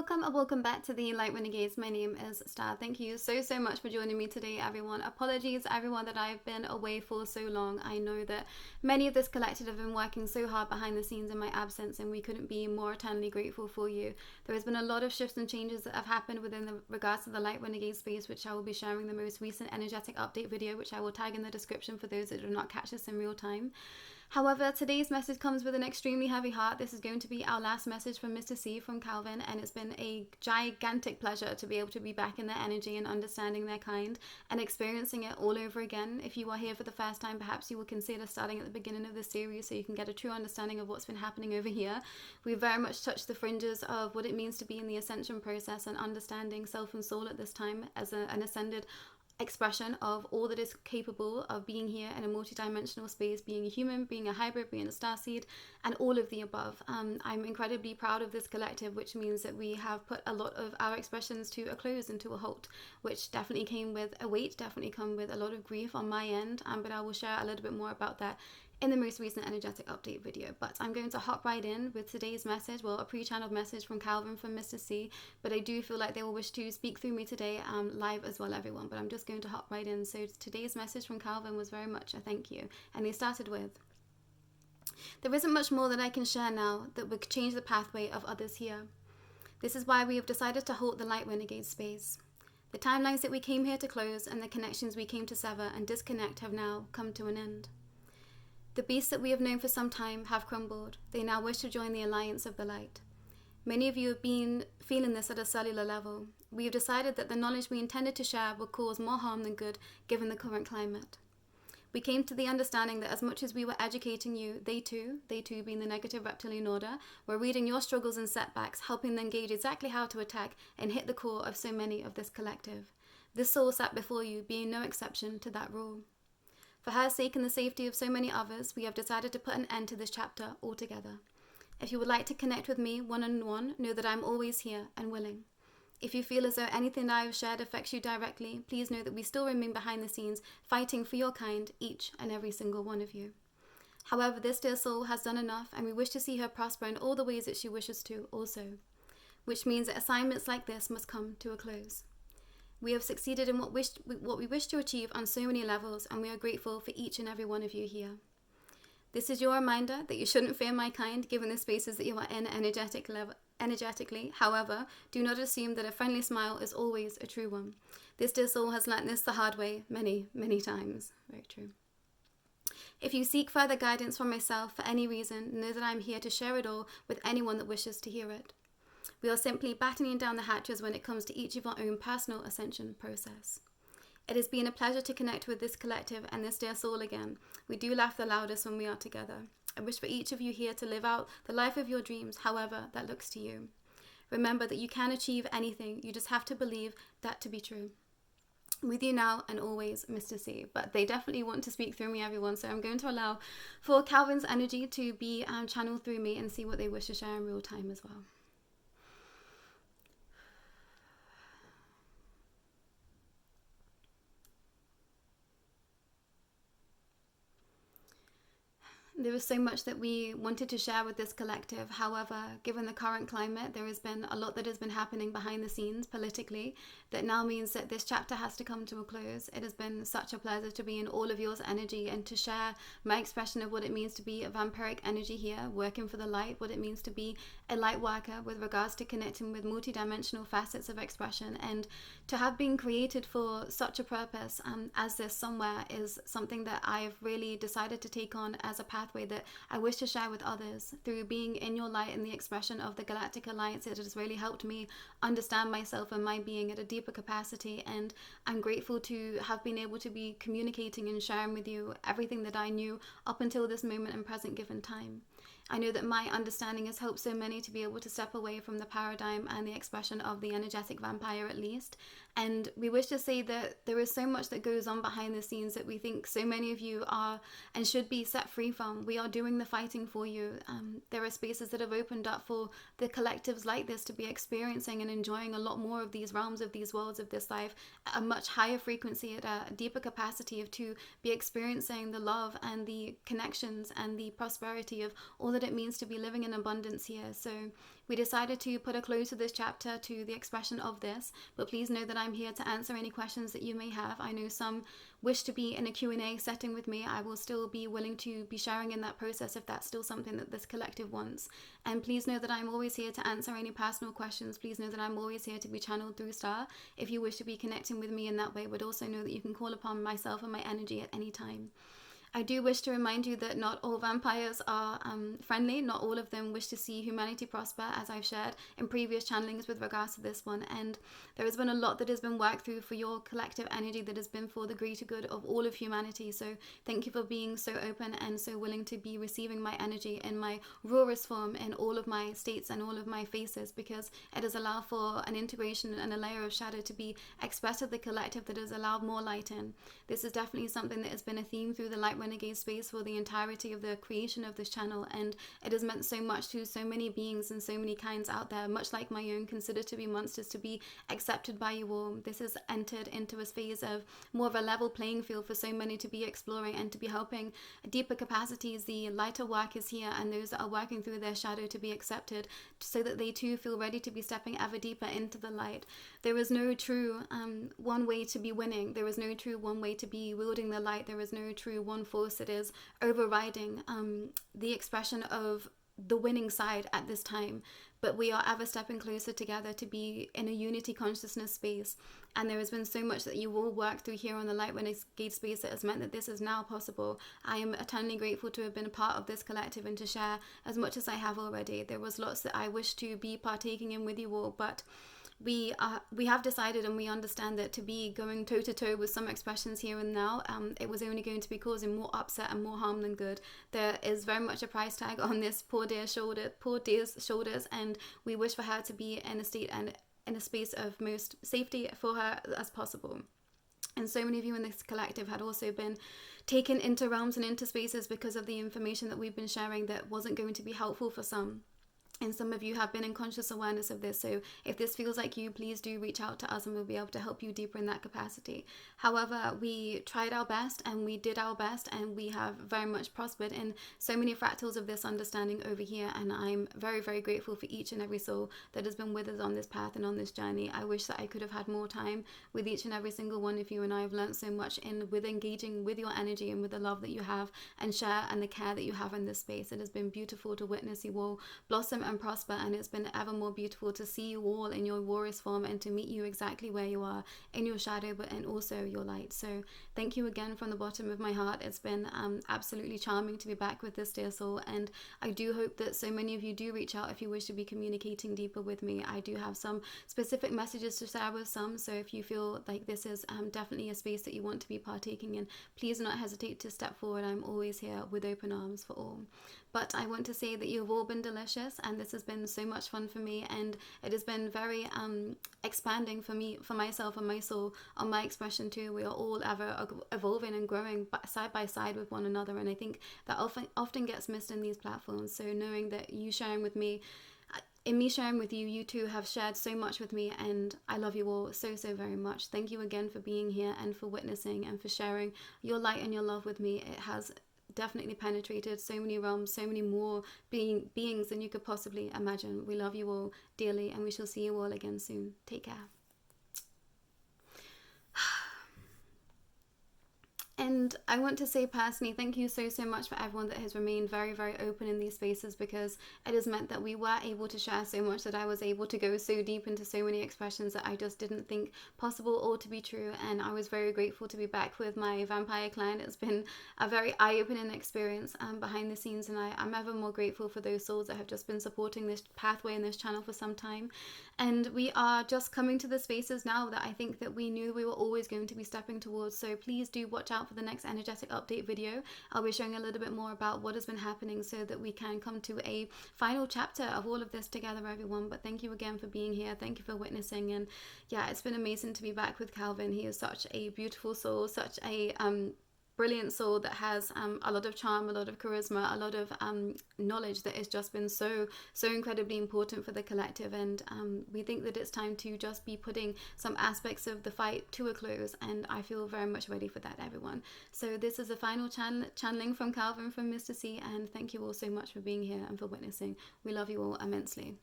welcome and welcome back to the Light Renegades. My name is Starr. Thank you so much for joining me today, everyone. Apologies everyone that I've been away for so long. I know that many of this collective have been working so hard behind the scenes in my absence, and we couldn't be more eternally grateful for you. There has been a lot of shifts and changes that have happened within the regards to the Light Renegade space, which I will be sharing the most recent energetic update video, which I will tag in the description for those that do not catch this in real time. However, today's message comes with an extremely heavy heart. This is going to be our last message from Mr. C from Calvin, and it's been a gigantic pleasure to be able to be back in their energy and understanding their kind and experiencing it all over again. If you are here for the first time, perhaps you will consider starting at the beginning of the series so you can get a true understanding of what's been happening over here. We very much touched the fringes of what it means to be in the ascension process and understanding self and soul at this time as an ascended expression of all that is capable of being here in a multi-dimensional space, being a human, being a hybrid, being a starseed, and all of the above. I'm incredibly proud of this collective, which means that we have put a lot of our expressions to a close and to a halt, which definitely came with a weight, definitely come with a lot of grief on my end, but I will share a little bit more about that in the most recent energetic update video. But I'm going to hop right in with today's message, well, a pre-channeled message from Calvin from Mr. C, but I do feel like they will wish to speak through me today live as well, everyone, but I'm just going to hop right in. So today's message from Calvin was very much a thank you, and they started with, there isn't much more that I can share now that would change the pathway of others here. This is why we have decided to halt the Light Renegade space. The timelines that we came here to close and the connections we came to sever and disconnect have now come to an end. The beasts that we have known for some time have crumbled. They now wish to join the alliance of the light. Many of you have been feeling this at a cellular level. We have decided that the knowledge we intended to share will cause more harm than good given the current climate. We came to the understanding that as much as we were educating you, they too being the negative reptilian order, were reading your struggles and setbacks, helping them gauge exactly how to attack and hit the core of so many of this collective. This soul sat before you, being no exception to that rule. For her sake and the safety of so many others, we have decided to put an end to this chapter altogether. If you would like to connect with me one-on-one, know that I'm always here and willing. If you feel as though anything that I have shared affects you directly, please know that we still remain behind the scenes, fighting for your kind, each and every single one of you. However, this dear soul has done enough, and we wish to see her prosper in all the ways that she wishes to also, which means that assignments like this must come to a close. We have succeeded in what we wish to achieve on so many levels, and we are grateful for each and every one of you here. This is your reminder that you shouldn't fear my kind, given the spaces that you are in energetically. However, do not assume that a friendly smile is always a true one. This dear soul has learnt this the hard way many times. Very true. If you seek further guidance from myself for any reason, know that I'm here to share it all with anyone that wishes to hear it. We are simply battening down the hatches when it comes to each of our own personal ascension process. It has been a pleasure to connect with this collective and this dear soul again. We do laugh the loudest when we are together. I wish for each of you here to live out the life of your dreams, however that looks to you. Remember that you can achieve anything, you just have to believe that to be true. With you now and always, Mr. C. But they definitely want to speak through me, everyone, so I'm going to allow for Calvin's energy to be channeled through me and see what they wish to share in real time as well. There is so much that we wanted to share with this collective. However, given the current climate, there has been a lot that has been happening behind the scenes politically that now means that this chapter has to come to a close. It has been such a pleasure to be in all of yours energy and to share my expression of what it means to be a vampiric energy here, working for the light, what it means to be a light worker with regards to connecting with multidimensional facets of expression, and to have been created for such a purpose as this somewhere is something that I've really decided to take on as a pathway that I wish to share with others. Through being in your light and the expression of the Galactic Alliance, it has really helped me understand myself and my being at a deeper capacity, and I'm grateful to have been able to be communicating and sharing with you everything that I knew up until this moment and present given time. I know that my understanding has helped so many to be able to step away from the paradigm and the expression of the energetic vampire at least. And we wish to say that there is so much that goes on behind the scenes that we think so many of you are and should be set free from. We are doing the fighting for you. There are spaces that have opened up for the collectives like this to be experiencing and enjoying a lot more of these realms, of these worlds, of this life, at a much higher frequency, at a deeper capacity, of to be experiencing the love and the connections and the prosperity of all that what it means to be living in abundance here. So we decided to put a close to this chapter, to the expression of this, but please know that I'm here to answer any questions that you may have. I know some wish to be in a Q&A setting with me. I will still be willing to be sharing in that process if that's still something that this collective wants. And please know that I'm always here to answer any personal questions. Please know that I'm always here to be channeled through Starr if you wish to be connecting with me in that way, but also know that you can call upon myself and my energy at any time. I do wish to remind you that not all vampires are friendly. Not all of them wish to see humanity prosper, as I've shared in previous channelings with regards to this one. And there has been a lot that has been worked through for your collective energy that has been for the greater good of all of humanity. So thank you for being so open and so willing to be receiving my energy in my rawest form, in all of my states and all of my faces, because it has allowed for an integration and a layer of shadow to be expressed at the collective that has allowed more light in. This is definitely something that has been a theme through the Light Renegade space for the entirety of the creation of this channel, and it has meant so much to so many beings and so many kinds out there, much like my own, considered to be monsters, to be accepted by you all. This has entered into a phase of more of a level playing field for so many to be exploring and to be helping deeper capacities. The lighter work is here, and those that are working through their shadow to be accepted, so that they too feel ready to be stepping ever deeper into the light. There is no true one way to be winning. There is no true one way to be wielding the light. There is no true one force that is overriding the expression of the winning side at this time. But we are ever stepping closer together to be in a unity consciousness space. And there has been so much that you all work through here on the Light Renegade space that has meant that this is now possible. I am eternally grateful to have been a part of this collective and to share as much as I have already. There was lots that I wish to be partaking in with you all, but we have decided and we understand that to be going toe-to-toe with some expressions here and now, it was only going to be causing more upset and more harm than good. There is very much a price tag on this poor dear's shoulders, and we wish for her to be in a state and in a space of most safety for her as possible. And so many of you in this collective had also been taken into realms and into spaces because of the information that we've been sharing that wasn't going to be helpful for some. And some of you have been in conscious awareness of this. So if this feels like you, please do reach out to us and we'll be able to help you deeper in that capacity. However, we tried our best and we did our best, and we have very much prospered in so many fractals of this understanding over here. And I'm very, very grateful for each and every soul that has been with us on this path and on this journey. I wish that I could have had more time with each and every single one of you. And I've learned so much with engaging with your energy and with the love that you have and share and the care that you have in this space. It has been beautiful to witness you all blossom and prosper, and it's been ever more beautiful to see you all in your rawest form and to meet you exactly where you are in your shadow, but and also your light. So thank you again from the bottom of my heart. It's been absolutely charming to be back with this dear soul, and I do hope that so many of you do reach out if you wish to be communicating deeper with me. I do have some specific messages to share with some, so if you feel like this is definitely a space that you want to be partaking in, please do not hesitate to step forward. I'm always here with open arms for all. But I want to say that you've all been delicious, and this has been so much fun for me, and it has been very expanding for me, for myself and my soul on my expression too. We are all ever evolving and growing side by side with one another, and I think that often gets missed in these platforms. So knowing that you sharing with me, in me sharing with you, you two have shared so much with me, and I love you all so, so very much. Thank you again for being here and for witnessing and for sharing your light and your love with me. It has definitely penetrated so many realms, so many more beings than you could possibly imagine. We love you all dearly, and we shall see you all again soon. Take care. And I want to say personally, thank you so, so much for everyone that has remained very, very open in these spaces, because it has meant that we were able to share so much, that I was able to go so deep into so many expressions that I just didn't think possible or to be true. And I was very grateful to be back with my vampire client. It's been a very eye-opening experience behind the scenes, and I'm ever more grateful for those souls that have just been supporting this pathway and this channel for some time. And we are just coming to the spaces now that I think that we knew we were always going to be stepping towards. So please do watch out for the next energetic update video. I'll be showing a little bit more about what has been happening so that we can come to a final chapter of all of this together, everyone. But thank you again for being here. Thank you for witnessing. And yeah, it's been amazing to be back with Calvin. He is such a beautiful soul, such a brilliant soul that has a lot of charm, a lot of charisma, a lot of knowledge that has just been so incredibly important for the collective. And we think that it's time to just be putting some aspects of the fight to a close, and I feel very much ready for that, everyone. So this is a final channeling from Calvin from Mr. C, and thank you all so much for being here and for witnessing. We love you all immensely.